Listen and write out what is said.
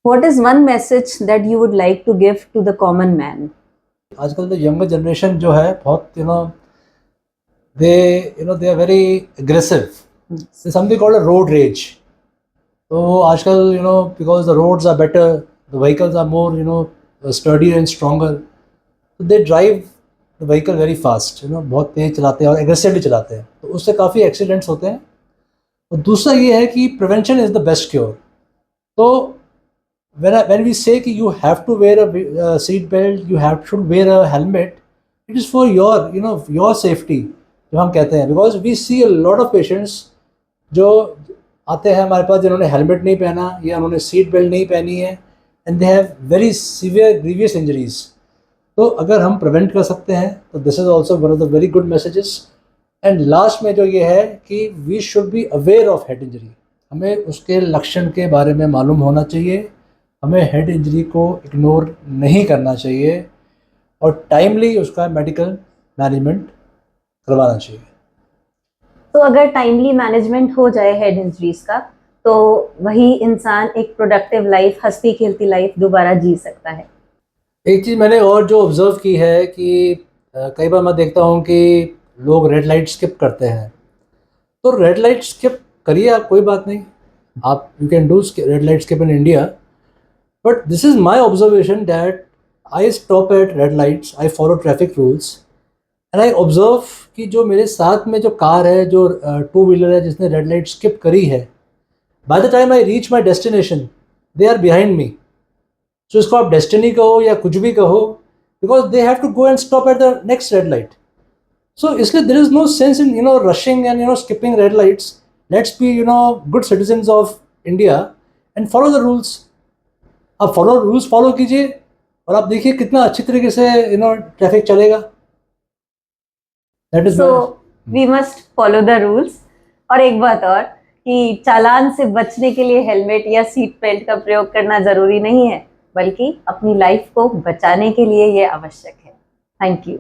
What is one message that you would like to give to the common man? आजकल तो younger generation जो है बहुत they are very aggressive. There's something called a road rage. तो आजकल because the roads are better, the vehicles are more sturdier and stronger, so they drive the vehicle very fast. बहुत तेज चलाते हैं और aggressively चलाते हैं, तो उससे काफ़ी एक्सीडेंट्स होते हैं. और दूसरा ये है कि prevention is the best cure. तो when we say कि you have to wear a seat belt, you should wear a helmet, it is for your safety जो हम कहते हैं, because we see a lot of patients जो आते हैं हमारे पास जिन्होंने हेलमेट नहीं पहना या उन्होंने सीट बेल्ट नहीं पहनी है, and they have very severe grievous injuries. तो अगर हम प्रिवेंट कर सकते हैं तो this is also one of the very good messages. And last में जो ये है कि we should be aware of head injury. हमें उसके लक्षण के बारे में मालूम होना चाहिए, हमें हेड इंजरी को इग्नोर नहीं करना चाहिए और टाइमली उसका मेडिकल मैनेजमेंट करवाना चाहिए. तो अगर टाइमली मैनेजमेंट हो जाए हेड इंजरीज का, तो वही इंसान एक प्रोडक्टिव लाइफ, हंसती खेलती लाइफ दोबारा जी सकता है. एक चीज़ मैंने और जो ऑब्ज़र्व की है कि कई बार मैं देखता हूँ कि लोग रेड लाइट स्किप करते हैं. तो रेड लाइट स्किप करिए आप, कोई बात नहीं, आप you can do red light skip in India. But this is my observation that I stop at red lights, I follow traffic rules and I observe कि जो मेरे साथ में जो कार है, जो टू व्हीलर है जिसने रेड लाइट स्किप करी है, by the time I reach my destination they are behind me. So इसको आप डेस्टिनी कहो या कुछ भी कहो, because they have to go and stop at the next red light. So इसलिए there is no sense in rushing and skipping red lights. Let's be good citizens of India and follow the rules. आप rules follow कीजिए और आप देखिए कितना अच्छी तरीके से ट्रैफिक चलेगा. That is so we must follow the rules. और एक बात और कि चालान से बचने के लिए हेलमेट या सीट बेल्ट का प्रयोग करना जरूरी नहीं है, बल्कि अपनी लाइफ को बचाने के लिए ये आवश्यक है. Thank you.